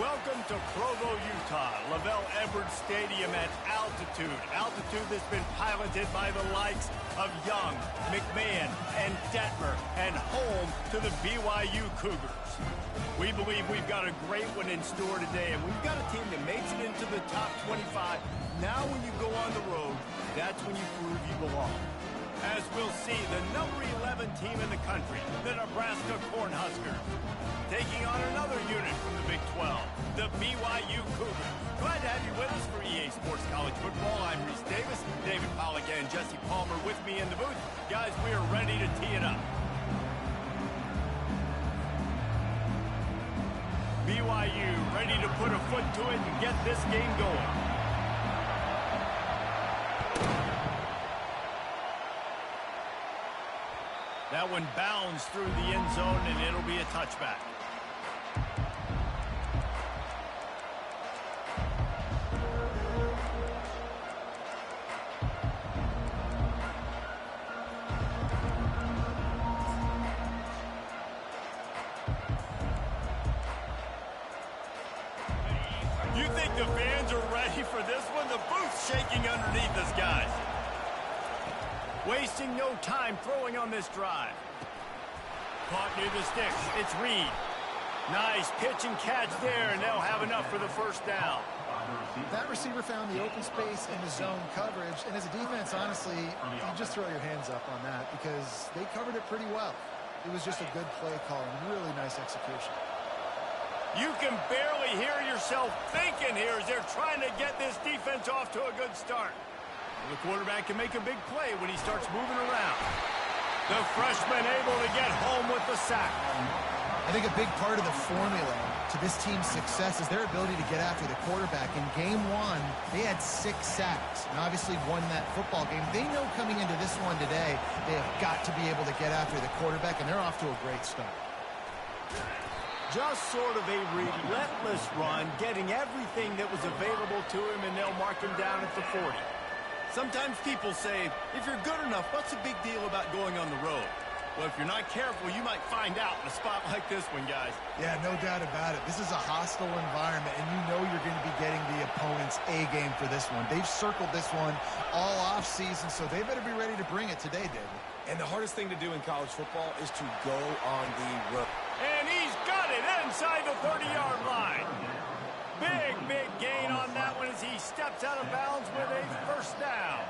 Welcome to Provo, Utah, Lavelle Edwards Stadium at altitude. Altitude that's been piloted by the likes of Young, McMahon, and Detmer, and home to the BYU Cougars. We believe we've got a great one in store today, and we've got a team that makes it into the top 25. Now when you go on the road, that's when you prove you belong. As we'll see, the number 11 team in the country, the Nebraska Cornhuskers, taking on another unit from the Big 12, the BYU Cougars. Glad to have you with us for EA Sports College Football. I'm Reese Davis, David Pollack, and Jesse Palmer with me in the booth. Guys, we are ready to tee it up. BYU ready to put a foot to it and get this game going. That one bounds through the end zone, and it'll be a touchback. You think the fans are ready for this one? The booth's shaking underneath us, guys. Wasting no time throwing on this drive. Caught near the sticks. It's Reed. Nice pitch and catch there, and they'll have enough for the first down. That receiver found the open space in the zone coverage, and as a defense, honestly, you just throw your hands up on that because they covered it pretty well. It was just a good play call and really nice execution. You can barely hear yourself thinking here as they're trying to get this defense off to a good start. The quarterback can make a big play when he starts moving around. The freshman able to get home with the sack. I think a big part of the formula to this team's success is their ability to get after the quarterback. In game one, they had 6 sacks and obviously won that football game. They know coming into this one today, they have got to be able to get after the quarterback, and they're off to a great start. Just sort of a relentless run, getting everything that was available to him, and they'll mark him down at the 40. Sometimes people say, if you're good enough, what's the big deal about going on the road? Well, if you're not careful, you might find out in a spot like this one, guys. Yeah, no doubt about it. This is a hostile environment, and you know you're going to be getting the opponent's A game for this one. They've circled this one all offseason, so they better be ready to bring it today, David. And the hardest thing to do in college football is to go on the road. And he's got it inside the 30-yard line. Big gain on that one as he steps out of bounds with a first down.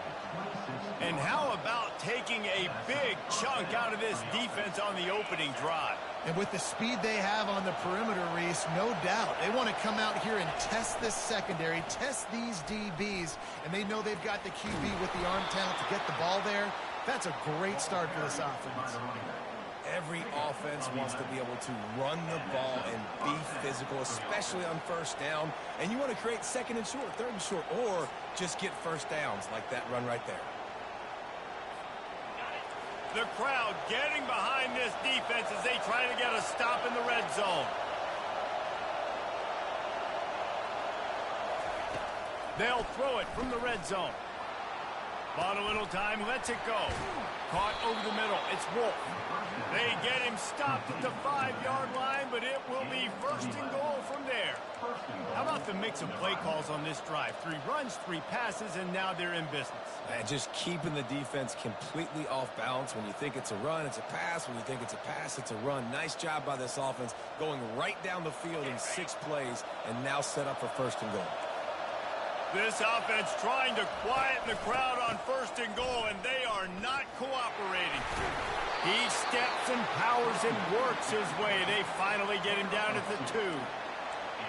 And how about taking a big chunk out of this defense on the opening drive? And with the speed they have on the perimeter, Reese, no doubt. They want to come out here and test this secondary, test these DBs, and they know they've got the QB with the arm talent to get the ball there. That's a great start for this offense. Every offense wants to be able to run the ball and be physical, especially on first down. And you want to create second and short, third and short, or just get first downs like that run right there. The crowd getting behind this defense as they try to get a stop in the red zone. They'll throw it from the red zone. Bought a little time, lets it go. Caught over the middle, it's Wolf. They get him stopped at the 5-yard line, but it will be first and goal from there. How about the mix of play calls on this drive? 3 runs, 3 passes, and now they're in business. And just keeping the defense completely off balance. When you think it's a run, it's a pass. When you think it's a pass, it's a run. Nice job by this offense, going right down the field in 6 plays, and now set up for first and goal. This offense trying to quiet the crowd on first and goal, and they are not cooperating. He steps and powers and works his way. They finally get him down at the 2.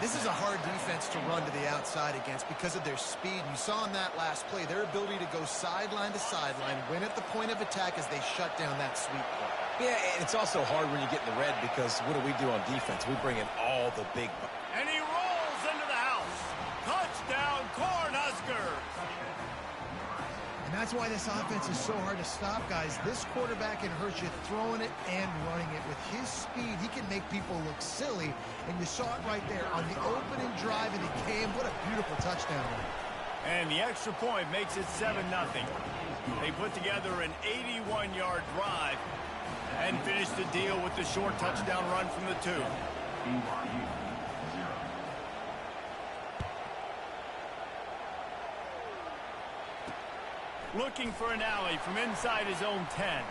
This is a hard defense to run to the outside against because of their speed. You saw in that last play their ability to go sideline to sideline, win at the point of attack as they shut down that sweep play. Yeah, and it's also hard when you get in the red because what do on defense? We bring in all the big... And he rolls into the house. Touchdown, Cornhuskers! And that's why this offense is so hard to stop, guys. This quarterback can hurt you throwing it and running it. With his speed, he can make people look silly. And you saw it right there on the opening drive of the game. What a beautiful touchdown. And the extra point makes it 7-0. They put together an 81-yard drive and finish the deal with the short touchdown run from the 2. Looking for an alley from inside his own 10.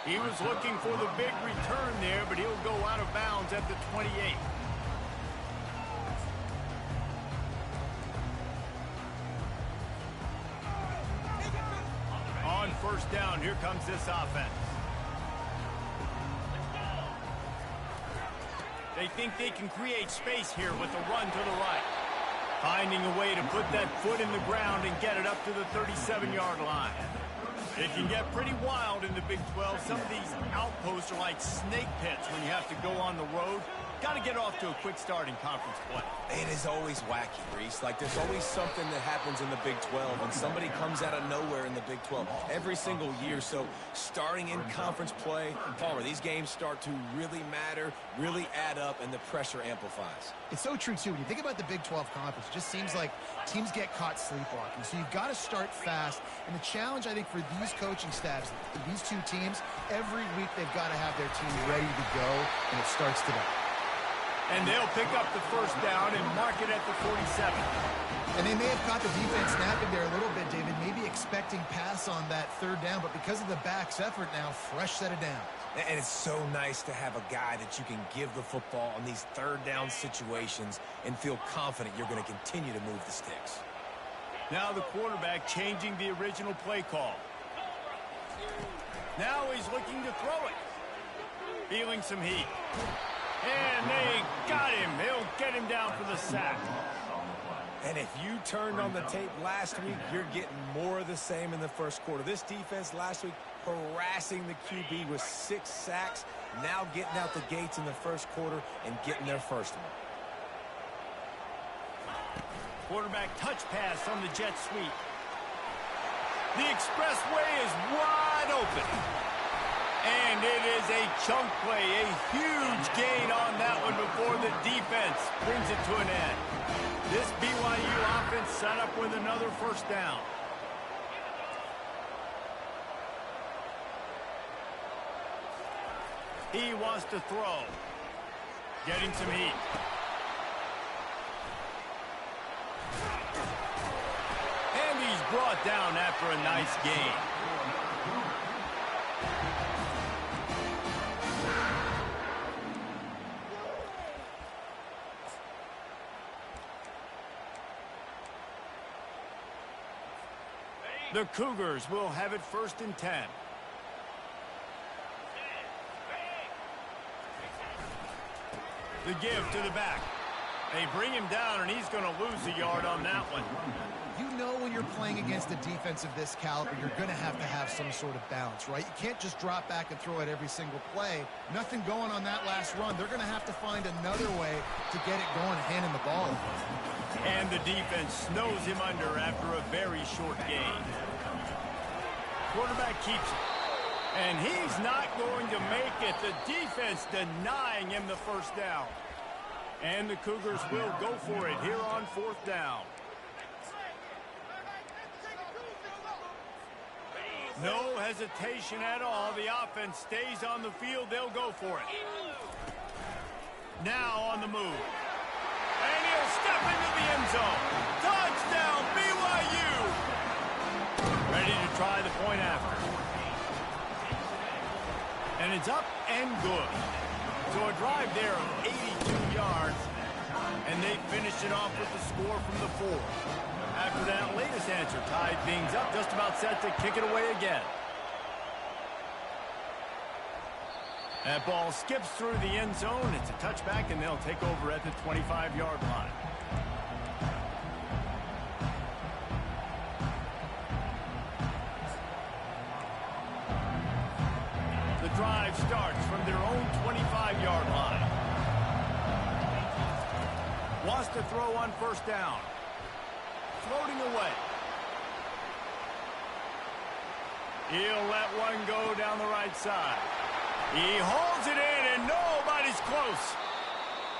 He was looking for the big return there, but he'll go out of bounds at the 28. On first down, here comes this offense. They think they can create space here with a run to the right. Finding a way to put that foot in the ground and get it up to the 37-yard line. It can get pretty wild in the Big 12. Some of these outposts are like snake pits when you have to go on the road. Got to get off to a quick start in conference play. It is always wacky, Reese. Like, there's always something that happens in the Big 12, and somebody comes out of nowhere in the Big 12 every single year. So, starting in conference play, Palmer, these games start to really matter, really add up, and the pressure amplifies. It's so true, too. When you think about the Big 12 conference, it just seems like teams get caught sleepwalking. So, you've got to start fast. And the challenge, I think, for these coaching staffs, these two teams, every week they've got to have their team ready to go, and it starts today. And they'll pick up the first down and mark it at the 47. And they may have caught the defense snapping there a little bit, David, maybe expecting pass on that third down, but because of the back's effort now, fresh set of down. And it's so nice to have a guy that you can give the football on these third down situations and feel confident you're going to continue to move the sticks. Now the quarterback changing the original play call. Now he's looking to throw it. Feeling some heat. And they got him. They'll get him down for the sack. And if you turned on the tape last week, you're getting more of the same in the first quarter. This defense last week harassing the QB with 6 sacks, now getting out the gates in the first quarter and getting their first one. Quarterback touch pass on the jet sweep. The expressway is wide open. And it is a chunk play, a huge gain on that one before the defense brings it to an end. This BYU offense set up with another first down. He wants to throw. Getting some heat. And he's brought down after a nice gain. The Cougars will have it 1st and 10. The give to the back. They bring him down, and he's going to lose a yard on that one. You know when you're playing against a defense of this caliber, you're going to have some sort of balance, right? You can't just drop back and throw it every single play. Nothing going on that last run. They're going to have to find another way to get it going and hand him the ball. And the defense snows him under after a very short gain. Quarterback keeps it. And he's not going to make it. The defense denying him the first down. And the Cougars will go for it here on 4th down. No hesitation at all. The offense stays on the field. They'll go for it. Now on the move. And he'll step into the end zone. Touchdown, BYU. Ready to try the point after. And it's up and good. So a drive there of 82 yards. And they finished it off with the score from the 4th. After that latest answer tied things up, just about set to kick it away again. That ball skips through the end zone. It's a touchback, and they'll take over at the 25-yard line. The drive starts from their own 25-yard line. Wants to throw on 1st down. Floating away. He'll let one go down the right side. He holds it in, and nobody's close.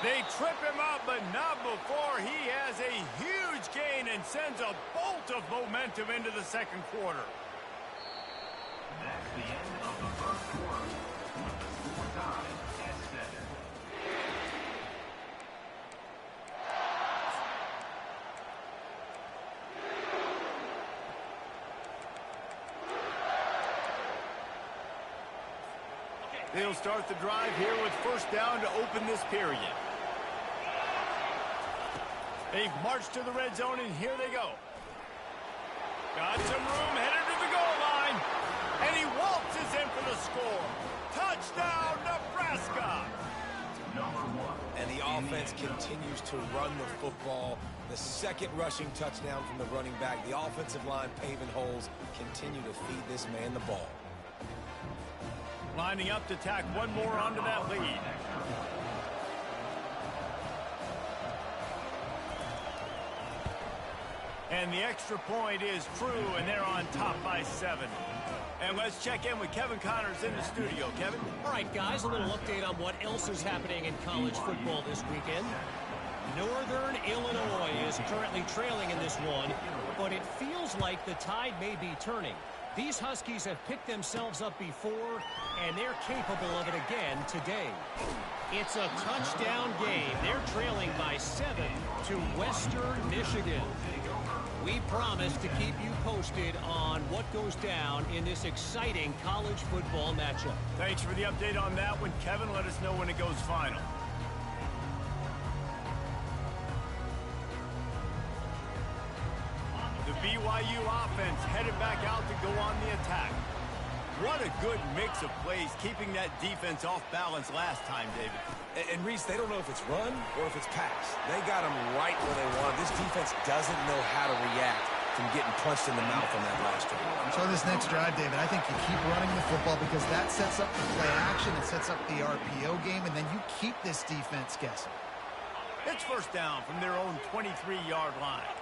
They trip him up, but not before he has a huge gain and sends a bolt of momentum into the second quarter. That's the end of the first quarter. Score time at 7. They'll start the drive here with first down to open this period. They've marched to the red zone, and here they go. Got some room, headed to the goal line. And he waltzes in for the score. Touchdown, Nebraska! And the offense continues to run the football. The second rushing touchdown from the running back. The offensive line paving holes. Continue to feed this man the ball. Lining up to tack one more onto that lead. And the extra point is true, and they're on top by 7. And let's check in with Kevin Connors in the studio. Kevin? All right, guys, a little update on what else is happening in college football this weekend. Northern Illinois is currently trailing in this one, but it feels like the tide may be turning. These Huskies have picked themselves up before, and they're capable of it again today. It's a touchdown game. They're trailing by 7 to Western Michigan. We promise to keep you posted on what goes down in this exciting college football matchup. Thanks for the update on that one, Kevin. Let us know when it goes final. The BYU offense headed back out to go on the attack. What a good mix of plays, keeping that defense off balance last time, David. And Reese, they don't know if it's run or if it's pass. They got them right where they want. This defense doesn't know how to react from getting punched in the mouth on that last drive. So this next drive, David, I think you keep running the football because that sets up the play action. It sets up the RPO game, and then you keep this defense guessing. It's first down from their own 23-yard line.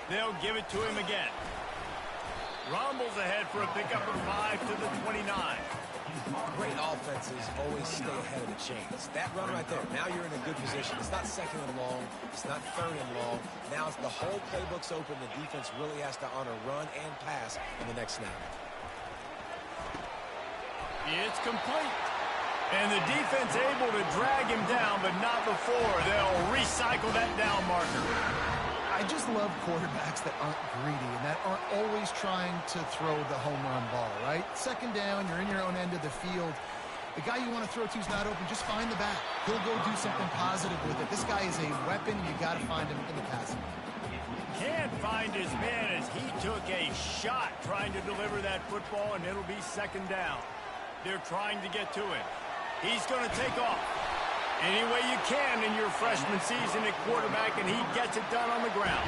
They'll give it to him again. Rumbles ahead for a pickup of 5 to the 29. Great offenses always stay ahead of the chains. That run right there, now you're in a good position. It's not second and long. It's not third and long. Now it's the whole playbook's open. The defense really has to honor run and pass in the next snap. It's complete. And the defense able to drag him down, but not before. They'll recycle that down marker. I just love quarterbacks that aren't greedy and that aren't always trying to throw the home run ball, right? Second down, you're in your own end of the field. The guy you want to throw to is not open. Just find the back. He'll go do something positive with it. This guy is a weapon. You got to find him in the passing game. Can't find his man as he took a shot trying to deliver that football, and it'll be second down. They're trying to get to him. He's going to take off. Any way you can in your freshman season at quarterback, and he gets it done on the ground.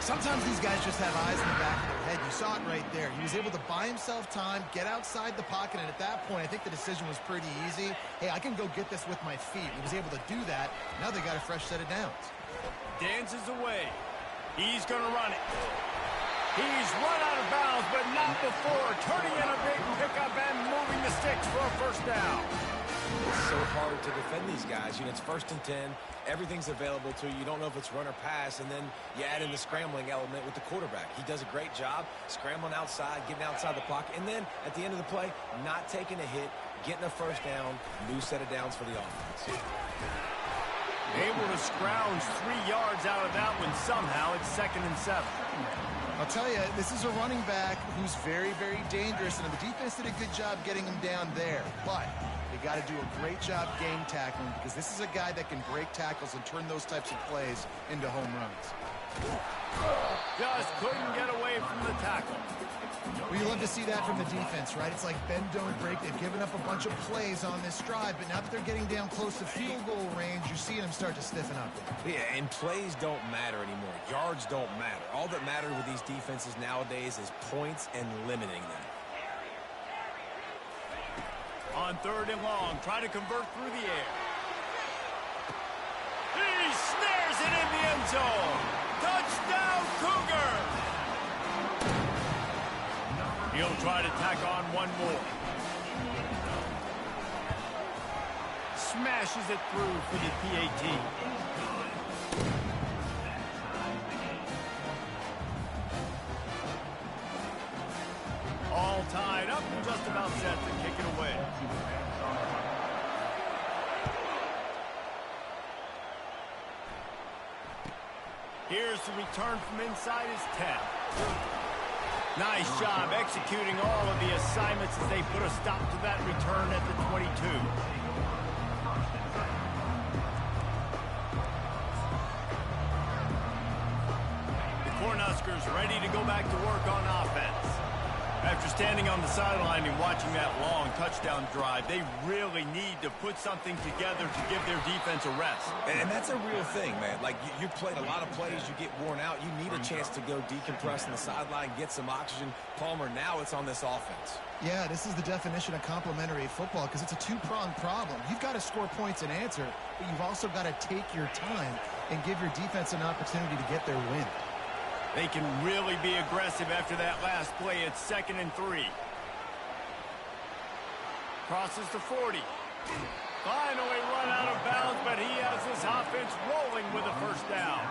Sometimes these guys just have eyes in the back of their head. You saw it right there. He was able to buy himself time, get outside the pocket, and at that point, I think the decision was pretty easy. Hey, I can go get this with my feet. He was able to do that. Now they got a fresh set of downs. Dances away. He's going to run it. He's run out of bounds, but not before turning in a big pickup and moving the sticks for a first down. It's so hard to defend these guys. You know, it's first and 10. Everything's available to you. You don't know if it's run or pass, and then you add in the scrambling element with the quarterback. He does a great job scrambling outside, getting outside the pocket, and then at the end of the play, not taking a hit, getting a first down, new set of downs for the offense. Able to scrounge 3 yards out of that one somehow. It's second and 7. I'll tell you, this is a running back who's very, very dangerous, and the defense did a good job getting him down there. But they got to do a great job game tackling because this is a guy that can break tackles and turn those types of plays into home runs. Just couldn't get away from the tackle. Well, you love to see that from the defense, right? It's like bend, don't break. They've given up a bunch of plays on this drive, but now that they're getting down close to field goal range, you're seeing them start to stiffen up. Yeah, and plays don't matter anymore. Yards don't matter. All that matters with these defenses nowadays is points and limiting them. On third and long, try to convert through the air. He snares it in the end zone. Touchdown, Cougar! He'll try to tack on one more. Smashes it through for the PAT. All tied up and just about set to kick it away. Here's the return from inside his 10. Nice job executing all of the assignments as they put a stop to that return at the 22. The Cornhuskers ready to go back to work on offense. After standing on the sideline and watching that long touchdown drive, they really need to put something together to give their defense a rest. And that's a real thing, man. Like, you played a lot of plays, you get worn out. You need a chance to go decompress on the sideline, get some oxygen. Palmer, now it's on this offense. Yeah, this is the definition of complementary football because it's a two-pronged problem. You've got to score points and answer, but you've also got to take your time and give your defense an opportunity to get their win. They can really be aggressive after that last play. It's 2nd and 3. Crosses the 40. Finally run out of bounds, but he has this offense rolling with a first down.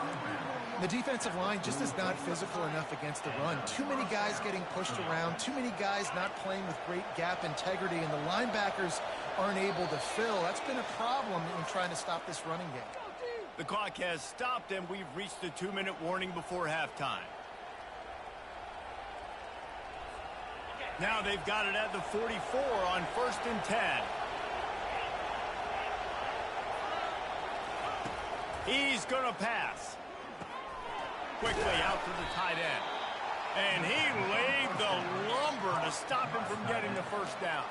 The defensive line just is not physical enough against the run. Too many guys getting pushed around, too many guys not playing with great gap integrity, and the linebackers aren't able to fill. That's been a problem in trying to stop this running game. The clock has stopped, and we've reached the 2-minute warning before halftime. Now they've got it at the 44 on 1st and 10. He's going to pass. Quickly out to the tight end. And he laid the lumber to stop him from getting the first down.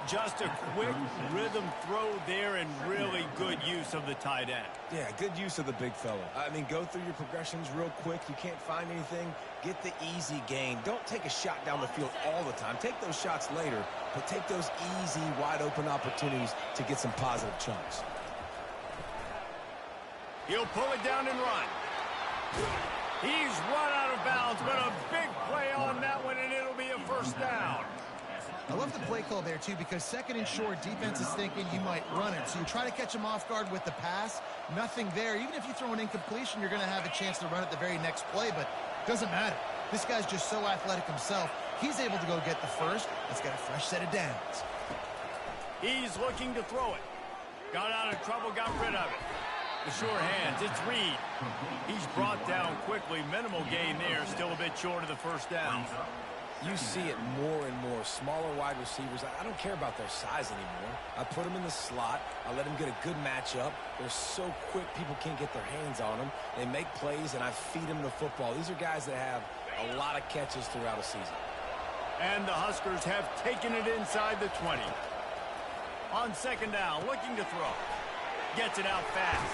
Just a quick rhythm throw there and really good use of the tight end. Yeah, good use of the big fella. I mean, go through your progressions real quick. You can't find anything. Get the easy gain. Don't take a shot down the field all the time. Take those shots later, but take those easy, wide-open opportunities to get some positive chunks. He'll pull it down and run. He's run out of bounds, but a big play on that one, and it'll be a first down. I love the play call there, too, because 2nd and short, defense is thinking you might run it. So you try to catch him off guard with the pass. Nothing there. Even if you throw an incompletion, you're going to have a chance to run it the very next play, but it doesn't matter. This guy's just so athletic himself. He's able to go get the first. He's got a fresh set of downs. He's looking to throw it. Got out of trouble, got rid of it. The sure hands, it's Reed. He's brought down quickly. Minimal gain there, still a bit short of the first down. You see it more and more. Smaller wide receivers, I don't care about their size anymore. I put them in the slot. I let them get a good matchup. They're so quick, people can't get their hands on them. They make plays, and I feed them the football. These are guys that have a lot of catches throughout a season. And the Huskers have taken it inside the 20. On 2nd down, looking to throw. Gets it out fast.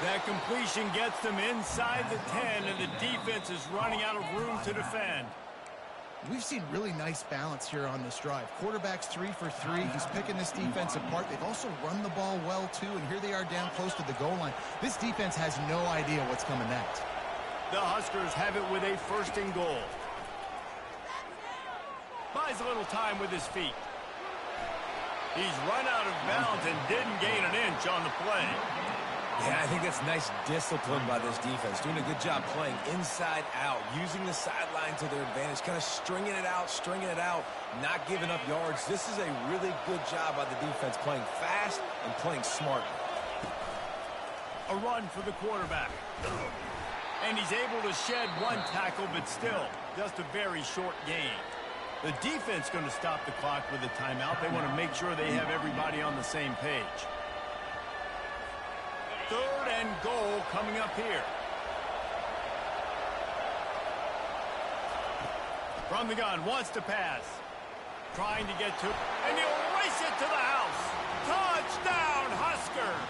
That completion gets them inside the 10, and the defense is running out of room to defend. We've seen really nice balance here on this drive. Quarterback's 3 for 3. He's picking this defense apart. They've also run the ball well, too, and here they are down close to the goal line. This defense has no idea what's coming next. The Huskers have it with a 1st and goal. Buys a little time with his feet. He's run out of bounds and didn't gain an inch on the play. Yeah, I think that's nice discipline by this defense. Doing a good job playing inside out, using the sideline to their advantage, kind of stringing it out, not giving up yards. This is a really good job by the defense, playing fast and playing smartly. A run for the quarterback. And he's able to shed one tackle, but still, just a very short gain. The defense going to stop the clock with a timeout. They want to make sure they have everybody on the same page. 3rd and goal coming up here. From the gun, wants to pass. Trying to get to, and he'll race it to the house. Touchdown, Huskers!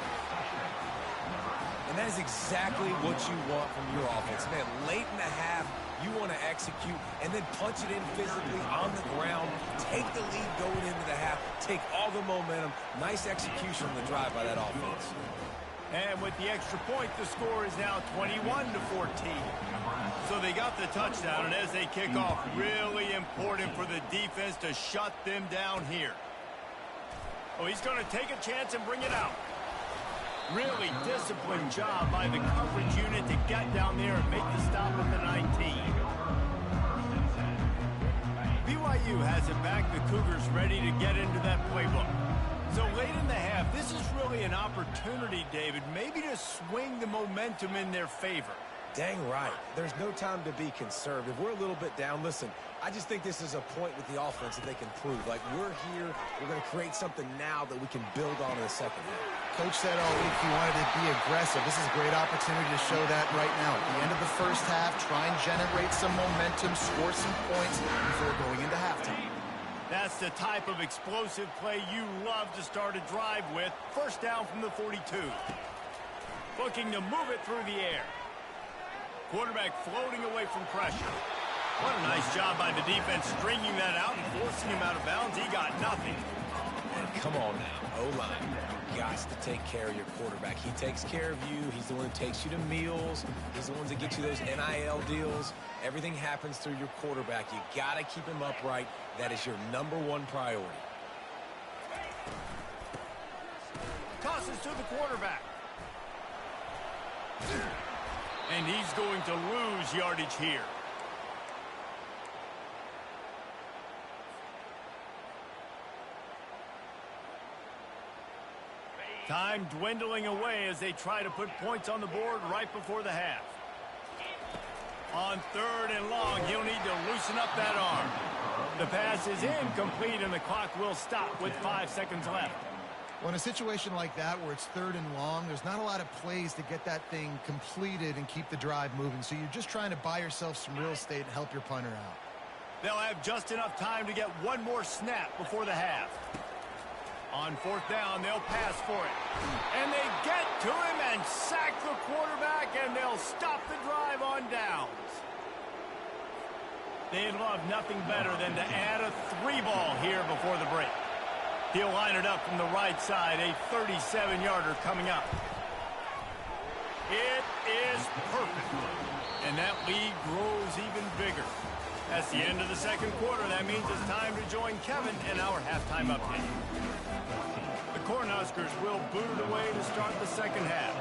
And that is exactly what you want from your offense. Man, late in the half, you want to execute and then punch it in physically on the ground. Take the lead going into the half. Take all the momentum. Nice execution on the drive by that offense. And with the extra point, the score is now 21-14. So they got the touchdown, and as they kick off, really important for the defense to shut them down here. Oh, he's going to take a chance and bring it out. Really disciplined job by the coverage unit to get down there and make the stop at the 19. BYU has it back. The Cougars ready to get into that playbook. So late in the half, this is really an opportunity, David, maybe to swing the momentum in their favor. Dang right. There's no time to be conservative. We're a little bit down. Listen, I just think this is a point with the offense that they can prove. Like, we're here. We're going to create something now that we can build on in the second half. Coach said all week he wanted to be aggressive. This is a great opportunity to show that right now. At the end of the first half, try and generate some momentum, score some points before going into halftime. That's the type of explosive play you love to start a drive with. First down from the 42. Looking to move it through the air. Quarterback floating away from pressure. What a nice job by the defense stringing that out and forcing him out of bounds. He got nothing. And come on now, O-line. You got to take care of your quarterback. He takes care of you. He's the one who takes you to meals. He's the one that gets you those NIL deals. Everything happens through your quarterback. You got to keep him upright. That is your #1 priority. Tosses to the quarterback. And he's going to lose yardage here. Time dwindling away as they try to put points on the board right before the half. On 3rd and long, he'll need to loosen up that arm. The pass is incomplete and the clock will stop with 5 seconds left. Well, in a situation like that where it's 3rd and long, there's not a lot of plays to get that thing completed and keep the drive moving. So you're just trying to buy yourself some real estate and help your punter out. They'll have just enough time to get one more snap before the half. On 4th down, they'll pass for it. And they get to him and sack the quarterback, and they'll stop the drive on downs. They'd love nothing better than to add a 3-ball here before the break. He'll line it up from the right side, a 37-yarder coming up. It is perfect. And that lead grows even bigger. That's the end of the second quarter. That means it's time to join Kevin in our halftime update. The Cornhuskers will boot it away to start the second half.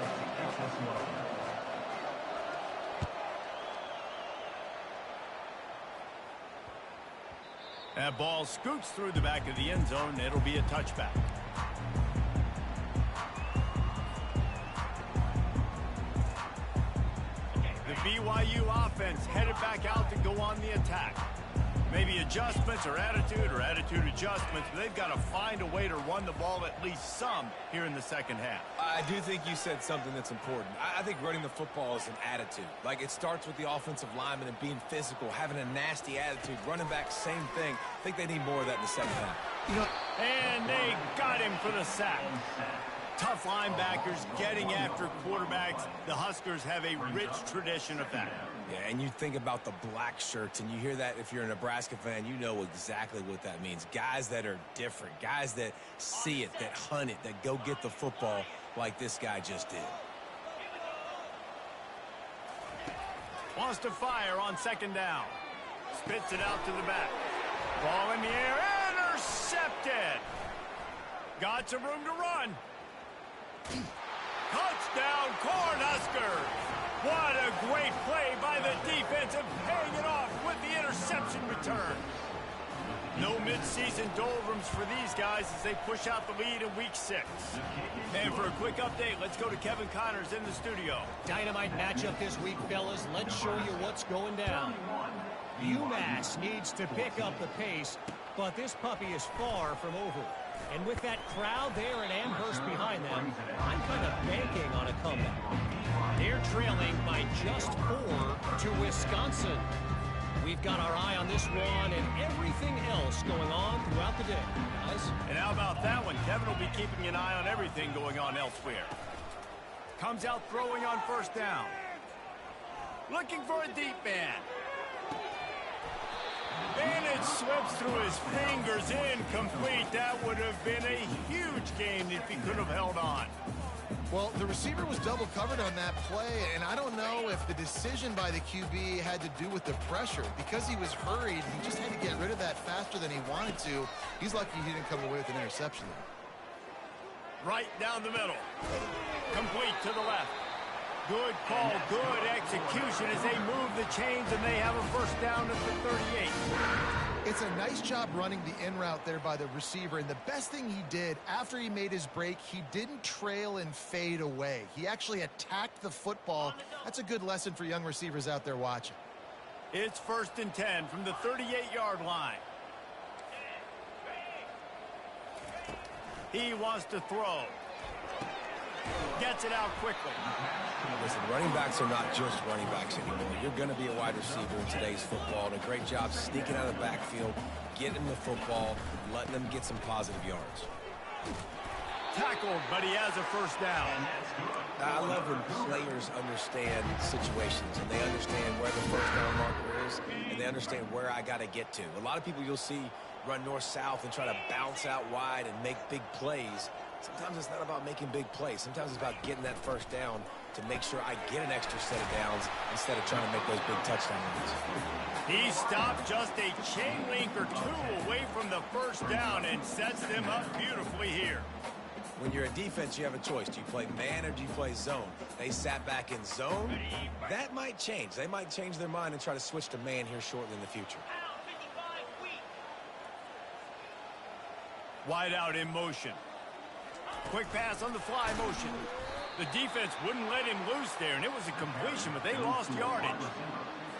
That ball scoots through the back of the end zone. It'll be a touchback. The BYU offense headed back out to go on the attack. Maybe adjustments or attitude adjustments, but they've got to find a way to run the ball at least some here in the second half. I do think you said something that's important. I think running the football is an attitude. Like, it starts with the offensive lineman and being physical, having a nasty attitude. Running back, same thing. I think they need more of that in the second half. You know, and they got him for the sack. Tough linebackers getting after quarterbacks. The Huskers have a rich tradition of that. Yeah, and you think about the black shirts, and you hear that if you're a Nebraska fan, you know exactly what that means. Guys that are different, guys that see it, that hunt it, that go get the football like this guy just did. Wants to fire on 2nd down. Spits it out to the back. Ball in the air, intercepted. Got some room to run. Touchdown, Cornhuskers! What a great play by the defense and paying it off with the interception return. No mid-season doldrums for these guys as they push out the lead in week 6. And for a quick update, let's go to Kevin Connors in the studio. Dynamite matchup this week, fellas. Let's show you what's going down. UMass needs to pick up the pace, but this puppy is far from over. And with that crowd there at Amherst behind them, I'm kind of banking on a comeback. They're trailing by just 4 to Wisconsin. We've got our eye on this one and everything else going on throughout the day, guys. And how about that one? Kevin will be keeping an eye on everything going on elsewhere. Comes out throwing on 1st down. Looking for a deep man. And it slips through his fingers, incomplete. That would have been a huge gain if he could have held on. well, the receiver was double covered on that play, and I don't know if the decision by the QB had to do with the pressure. Because he was hurried, he just had to get rid of that faster than he wanted to. He's lucky he didn't come away with an interception. Right down the middle. Complete to the left. Good call, good execution as they move the chains, and they have a first down at the 38. It's a nice job running the in route there by the receiver, and the best thing he did after he made his break, he didn't trail and fade away. He actually attacked the football. That's a good lesson for young receivers out there watching. It's 1st and 10 from the 38-yard line. He wants to throw. Gets it out quickly. Listen, running backs are not just running backs anymore. You're going to be a wide receiver in today's football. And a great job sneaking out of the backfield, getting him the football, letting them get some positive yards. Tackled, but he has a first down. I love when players understand situations and they understand where the first down marker is and they understand where I got to get to. A lot of people you'll see run north-south and try to bounce out wide and make big plays. Sometimes it's not about making big plays. Sometimes it's about getting that first down to make sure I get an extra set of downs instead of trying to make those big touchdown runs. He stopped just a chain link or two away from the first down and sets them up beautifully here. When you're a defense, you have a choice. Do you play man or do you play zone? They sat back in zone. That might change. They might change their mind and try to switch to man here shortly in the future. Wide out in motion. Quick pass on the fly motion. The defense wouldn't let him loose there, and it was a completion, but they lost yardage.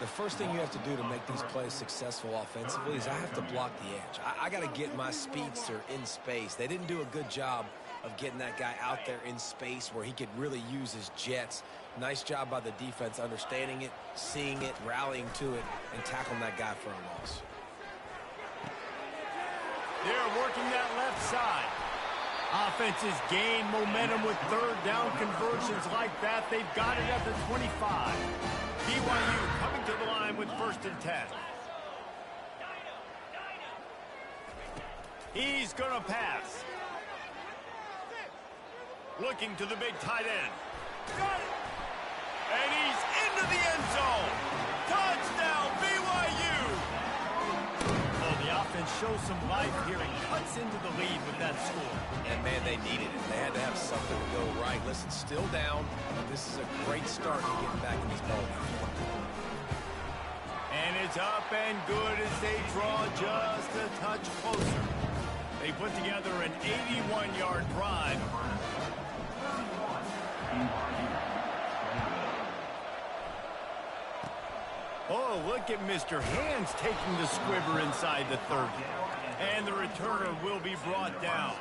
The first thing you have to do to make these plays successful offensively is I have to block the edge. I got to get my speedster in space. They didn't do a good job of getting that guy out there in space where he could really use his jets. Nice job by the defense understanding it, seeing it, rallying to it, and tackling that guy for a loss. They're working that left side. Offenses gain momentum with third down conversions like that. They've got it at the 25. BYU coming to the line with 1st and 10. He's going to pass. Looking to the big tight end. Got it. And he's into the end zone. Touchdown, BYU. Oh, the offense shows some life here and cuts into the lead with that score. And, man, they needed it. They had to have something to go right. Listen, still down. This is a great start to getting back in this ball game. And it's up and good as they draw just a touch closer. They put together an 81-yard drive. Oh, look at Mr. Hands taking the squibber inside the 30. And the returner will be brought down.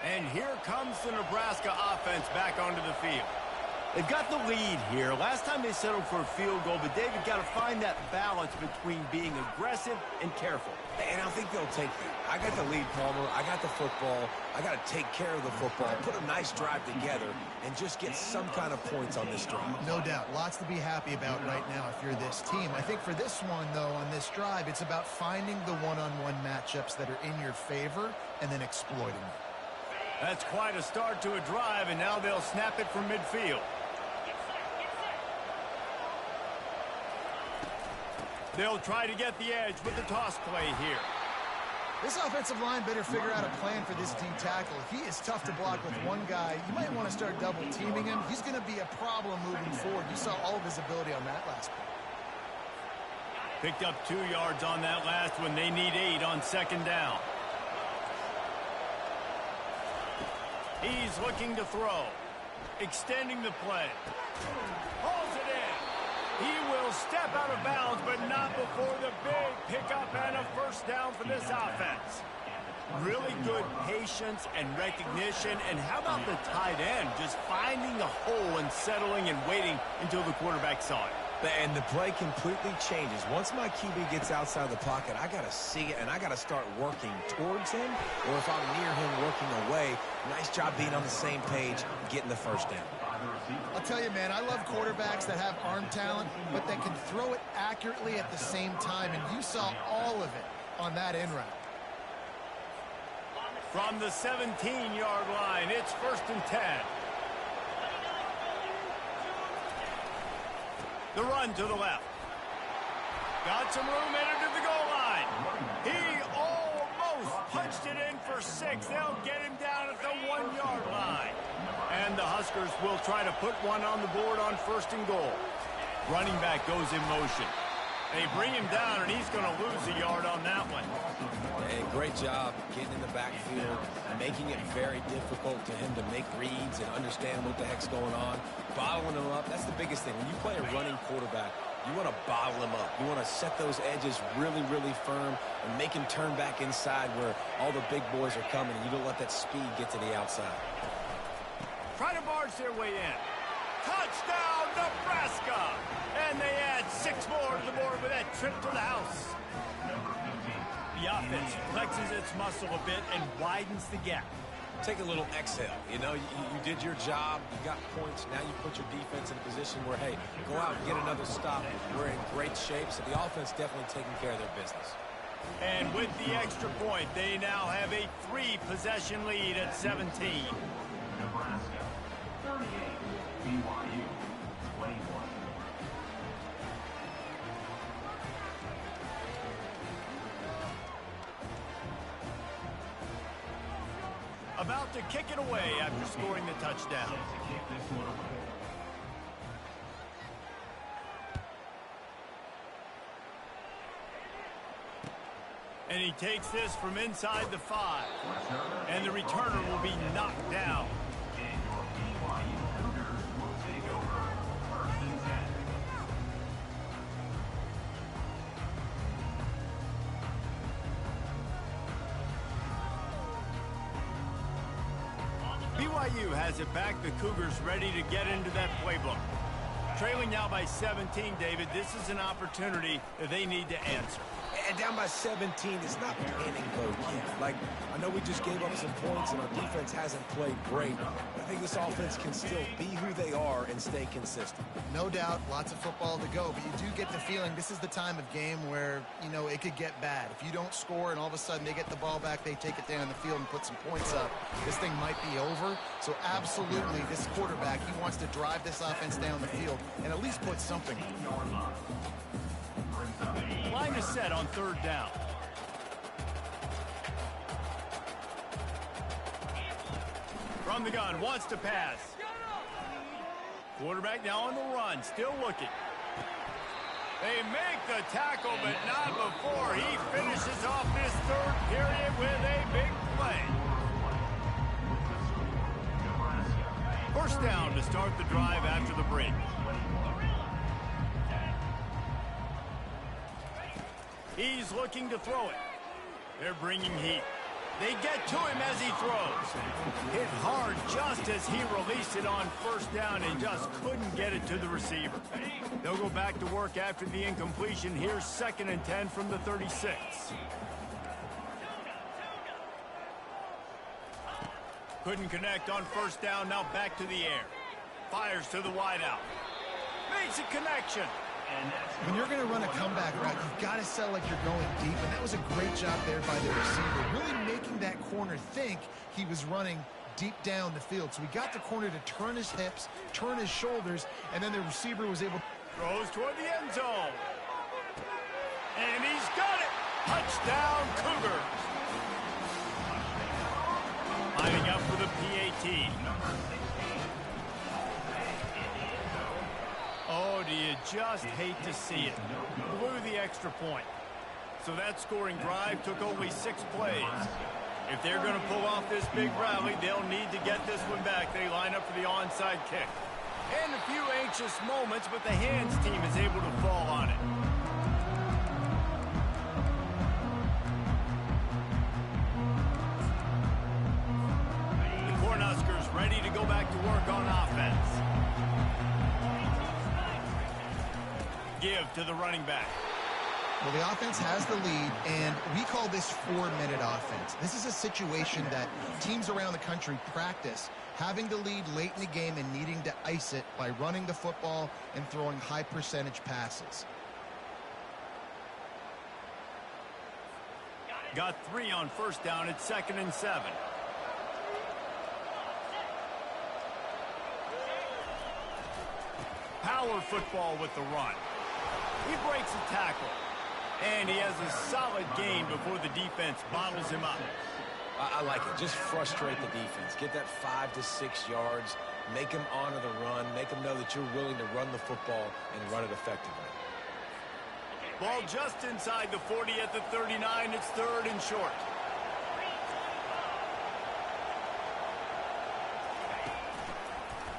And here comes the Nebraska offense back onto the field. They've got the lead here. Last time they settled for a field goal, but David got to find that balance between being aggressive and careful. And I think they'll take that. I got the lead, Palmer. I got the football. I got to take care of the football, put a nice drive together, and just get some kind of points on this drive. No doubt. Lots to be happy about right now if you're this team. I think for this one, though, on this drive, it's about finding the one-on-one matchups that are in your favor and then exploiting them. That's quite a start to a drive, and now they'll snap it from midfield. They'll try to get the edge with the toss play here. This offensive line better figure out a plan for this D tackle. He is tough to block with one guy. You might want to start double teaming him. He's going to be a problem moving forward. You saw all of his ability on that last play. Picked up 2 yards on that last one. They need 8 on 2nd down. He's looking to throw. Extending the play. Hauls it in. He will step out of bounds, but not before the big pickup and a first down for this offense. Really good patience and recognition. And how about the tight end just finding the hole and settling and waiting until the quarterback saw it? And the play completely changes. Once my QB gets outside of the pocket, I got to see it, and I got to start working towards him, or if I'm near him, working away. Nice job being on the same page, getting the first down. I'll tell you, man, I love quarterbacks that have arm talent, but that can throw it accurately at the same time, and you saw all of it on that in route. From the 17-yard line, it's 1st and 10. The run to the left. Got some room headed to the goal line. He almost punched it in for 6. They'll get him down at the 1-yard line. And the Huskers will try to put one on the board on 1st and goal. Running back goes in motion. They bring him down, and he's going to lose a yard on that one. Hey, great job getting in the backfield, making it very difficult to him to make reads and understand what the heck's going on. Bottling him up, that's the biggest thing. When you play a running quarterback, you want to bottle him up. You want to set those edges really, really firm and make him turn back inside where all the big boys are coming, and you don't let that speed get to the outside. Try to barge their way in. Touchdown, Nebraska! And they add 6 more to the board with that trip to the house. The offense flexes its muscle a bit and widens the gap. Take a little exhale. You know, you did your job. You got points. Now you put your defense in a position where, hey, go out and get another stop. We're in great shape, so the offense definitely taking care of their business. And with the extra point, they now have a 3-possession lead at 17. Nebraska 38, BYU 21. About to kick it away after scoring the touchdown. And he takes this from inside the 5. And the returner will be knocked down. And your BYU Cougars will take over 1st and 10. BYU has it back. The Cougars ready to get into that playbook. Trailing now by 17, David. This is an opportunity that they need to answer. And down by 17, it's not panic mode yet. Like, I know we just gave up some points and our defense hasn't played great. I think this offense can still be who they are and stay consistent. No doubt, lots of football to go, but you do get the feeling this is the time of game where, you know, it could get bad. If you don't score and all of a sudden they get the ball back, they take it down the field and put some points up, this thing might be over. So absolutely, this quarterback, he wants to drive this offense down the field and at least put something. Line is set on 3rd down. From the gun, wants to pass. Quarterback now on the run, still looking. They make the tackle, but not before he finishes off this 3rd period with a big play. 1st down to start the drive after the break. He's looking to throw it. They're bringing heat. They get to him as he throws. Hit hard just as he released it on 1st down and just couldn't get it to the receiver. They'll go back to work after the incompletion. Here's 2nd and 10 from the 36. Couldn't connect on 1st down. Now back to the air. Fires to the wideout. Makes a connection. When you're going to run a comeback route, you've got to sell like you're going deep, and that was a great job there by the receiver, really making that corner think he was running deep down the field. So we got the corner to turn his hips, turn his shoulders, and then the receiver was able to throws toward the end zone. And he's got it. Touchdown, Cougars. Lining up for the PAT. Oh, do you just hate to see it? Blew the extra point. So that scoring drive took only 6 plays. If they're going to pull off this big rally, they'll need to get this one back. They line up for the onside kick. And a few anxious moments, but the hands team is able to fall on it. The Cornhuskers ready to go back to work on offense. Give to the running back. Well, the offense has the lead, and we call this 4-minute offense. This is a situation that teams around the country practice, having the lead late in the game and needing to ice it by running the football and throwing high-percentage passes. Got 3 on 1st down at 2nd and 7. Power football with the run. He breaks a tackle. And he has a solid gain before the defense bottles him up. I like it. Just frustrate the defense. Get that 5 to 6 yards. Make them honor the run. Make them know that you're willing to run the football and run it effectively. Ball just inside the 40 at the 39. It's 3rd and short.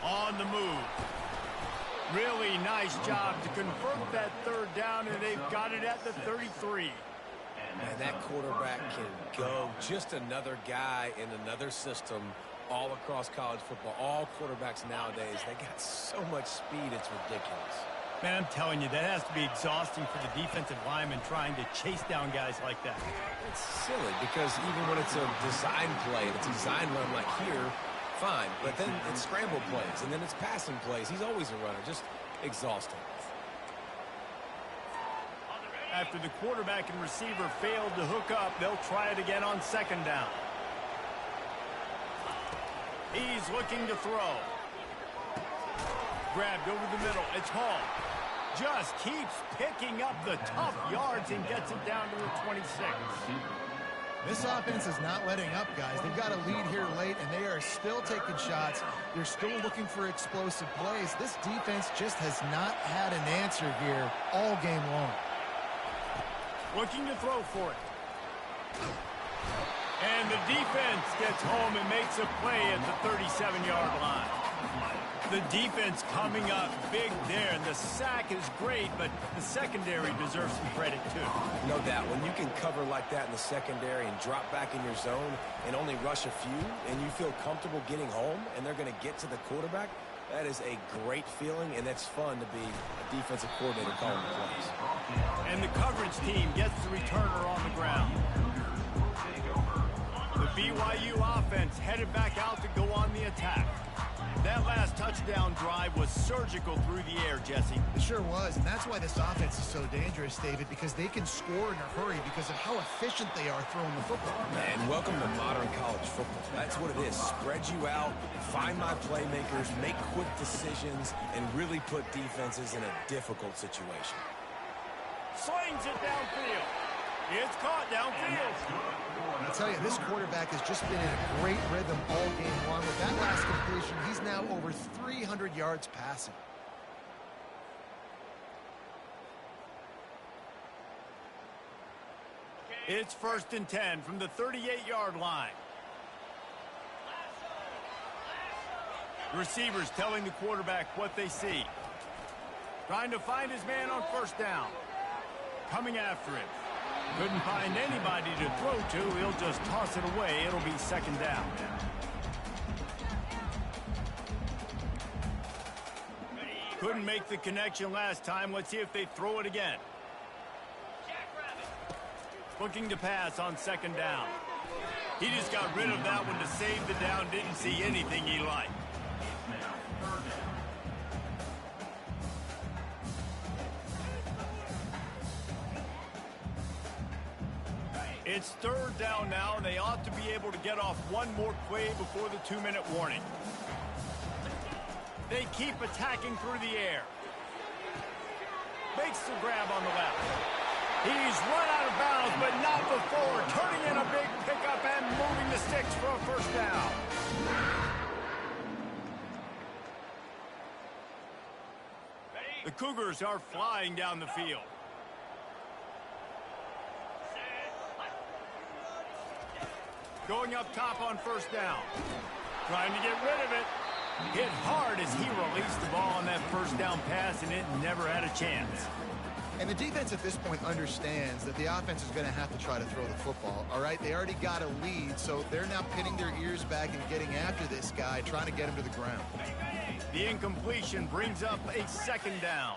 On the move. Really nice job to convert that 3rd down, and they've got it at the 33. Man, that quarterback can go. Just another guy in another system all across college football. All quarterbacks nowadays, they got so much speed, it's ridiculous. Man, I'm telling you, that has to be exhausting for the defensive lineman trying to chase down guys like that. It's silly because even when it's a design play, it's a design run like here, fine. But then it's scramble plays, and then it's passing plays. He's always a runner, just exhausting. After the quarterback and receiver failed to hook up, they'll try it again on 2nd down. He's looking to throw. Grabbed over the middle. It's Hall. Just keeps picking up the tough yards and gets it down to the 26. This offense is not letting up, guys. They've got a lead here late, and they are still taking shots. They're still looking for explosive plays. This defense just has not had an answer here all game long. Looking to throw for it. And the defense gets home and makes a play at the 37-yard line. The defense coming up big there, and the sack is great, but the secondary deserves some credit too. No doubt. When you can cover like that in the secondary and drop back in your zone and only rush a few, and you feel comfortable getting home, and they're going to get to the quarterback, that is a great feeling, and it's fun to be a defensive coordinator calling the plays. And the coverage team gets the returner on the ground. The BYU offense headed back out to go on the attack. That last touchdown drive was surgical through the air, Jesse. It sure was, and that's why this offense is so dangerous, David, because they can score in a hurry because of how efficient they are throwing the football. And welcome to modern college football. That's what it is. Spread you out, find my playmakers, make quick decisions, and really put defenses in a difficult situation. Slings it downfield. It's caught downfield. I'll tell you, this quarterback has just been in a great rhythm all game long. With that last completion, he's now over 300 yards passing. It's 1st and 10 from the 38-yard line. Receivers telling the quarterback what they see. Trying to find his man on 1st down. Coming after him. Couldn't find anybody to throw to. He'll just toss it away. It'll be 2nd down. Couldn't make the connection last time. Let's see if they throw it again. Looking to pass on 2nd down. He just got rid of that one to save the down. Didn't see anything he liked. It's 3rd down now, and they ought to be able to get off one more play before the 2-minute warning. They keep attacking through the air. Makes the grab on the left. He's run out of bounds, but not before. Turning in a big pickup and moving the sticks for a 1st down. The Cougars are flying down the field. Going up top on 1st down. Trying to get rid of it. Hit hard as he released the ball on that 1st down pass, and it never had a chance. And the defense at this point understands that the offense is going to have to try to throw the football, all right? They already got a lead, so they're now pinning their ears back and getting after this guy, trying to get him to the ground. The incompletion brings up a 2nd down.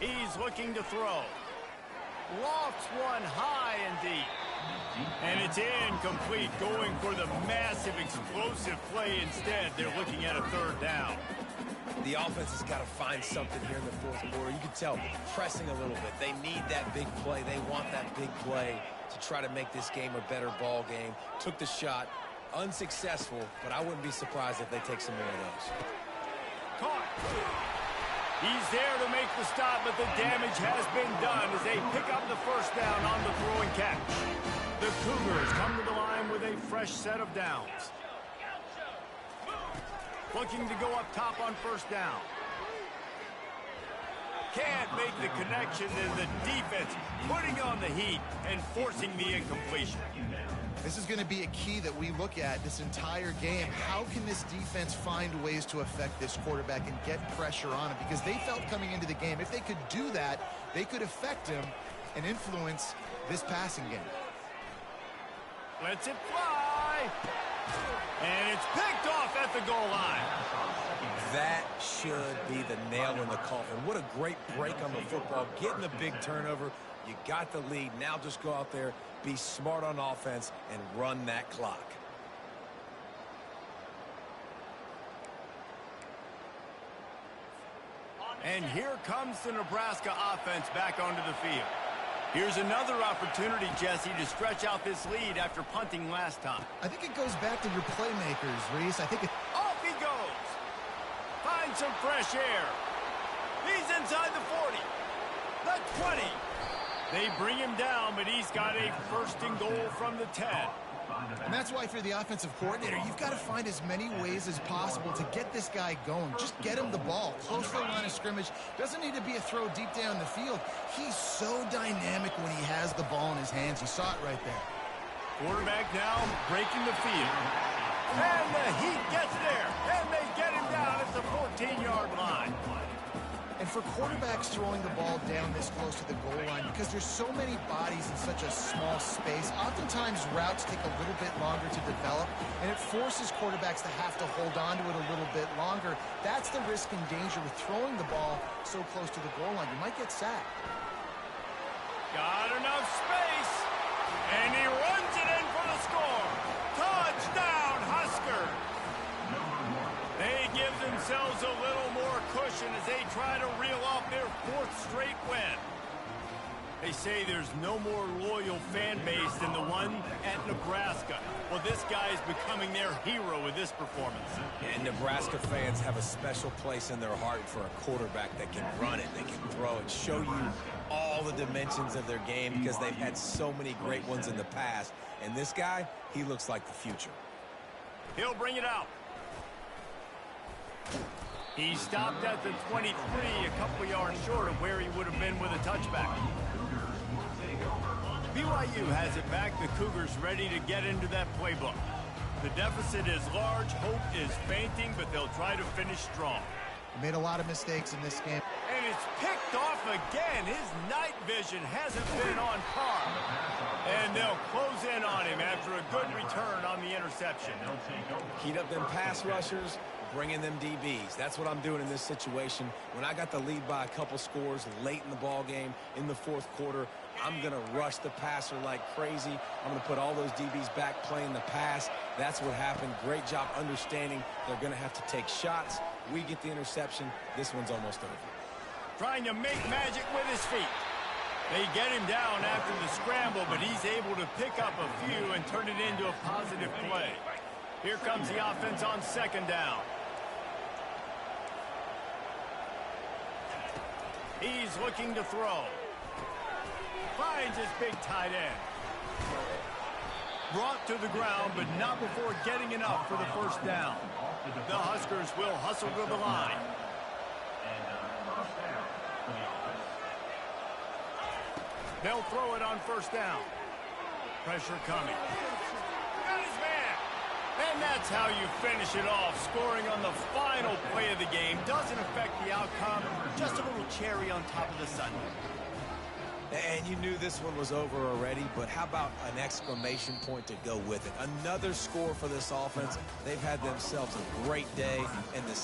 He's looking to throw. Lofts one high and deep. And it's incomplete, going for the massive explosive play instead. They're looking at a 3rd down. The offense has got to find something here in the 4th quarter. You can tell, pressing a little bit. They need that big play. They want that big play to try to make this game a better ball game. Took the shot, unsuccessful, but I wouldn't be surprised if they take some more of those. Caught. He's there to make the stop, but the damage has been done as they pick up the first down on the throw and catch. The Cougars come to the line with a fresh set of downs. Looking to go up top on first down. Can't make the connection, and the defense putting on the heat and forcing the incompletion. This is going to be a key that we look at this entire game. How can this defense find ways to affect this quarterback and get pressure on him? Because they felt coming into the game, if they could do that, they could affect him and influence this passing game. Lets it fly. And it's picked off at the goal line. That should be the nail in the coffin. What a great break on the football. Getting the big turnover. You got the lead. Now just go out there, be smart on offense, and run that clock. And here comes the Nebraska offense back onto the field. Here's another opportunity, Jesse, to stretch out this lead after punting last time. I think it goes back to your playmakers, Reese. I think it... Off he goes. Finds some fresh air. He's inside the 40. The 20. They bring him down, but he's got a first and goal from the 10. And that's why, if you're the offensive coordinator, you've got to find as many ways as possible to get this guy going. Just get him the ball. Close to the line of scrimmage. Doesn't need to be a throw deep down the field. He's so dynamic when he has the ball in his hands. You saw it right there. Quarterback now breaking the field. And the heat gets there. And they get him down at the 14-yard line. And for quarterbacks throwing the ball down this close to the goal line, because there's so many bodies in such a small space, oftentimes routes take a little bit longer to develop, and it forces quarterbacks to have to hold on to it a little bit longer. That's the risk and danger with throwing the ball so close to the goal line. You might get sacked. Got enough space. And he runs it in for the score. Touchdown, Huskers. They give themselves a little more cushion as they try to reel off their fourth straight win. They say there's no more loyal fan base than the one at Nebraska. Well, this guy is becoming their hero with this performance. And Nebraska fans have a special place in their heart for a quarterback that can run it, they can throw it, show you all the dimensions of their game, because they've had so many great ones in the past. And this guy, he looks like the future. He'll bring it out. He stopped at the 23, a couple yards short of where he would have been with a touchback. BYU has it back. The Cougars ready to get into that playbook. The deficit is large. Hope is fainting, but they'll try to finish strong. He made a lot of mistakes in this game. And it's picked off again. His night vision hasn't been on par. And they'll close in on him after a good return on the interception. Heat up them pass rushers, bring in them DBs. That's what I'm doing in this situation. When I got the lead by a couple scores late in the ball game, in the fourth quarter, I'm going to rush the passer like crazy. I'm going to put all those DBs back playing the pass. That's what happened. Great job understanding they're going to have to take shots. We get the interception. This one's almost over. Trying to make magic with his feet. They get him down after the scramble, but he's able to pick up a few and turn it into a positive play. Here comes the offense on second down. He's looking to throw. Finds his big tight end. Brought to the ground, but not before getting enough for the first down. The Huskers will hustle to the line. They'll throw it on first down. Pressure coming. Got his man. And that's how you finish it off. Scoring on the final play of the game doesn't affect the outcome. Just a little cherry on top of the sundae. And you knew this one was over already, but how about an exclamation point to go with it? Another score for this offense. They've had themselves a great day, and the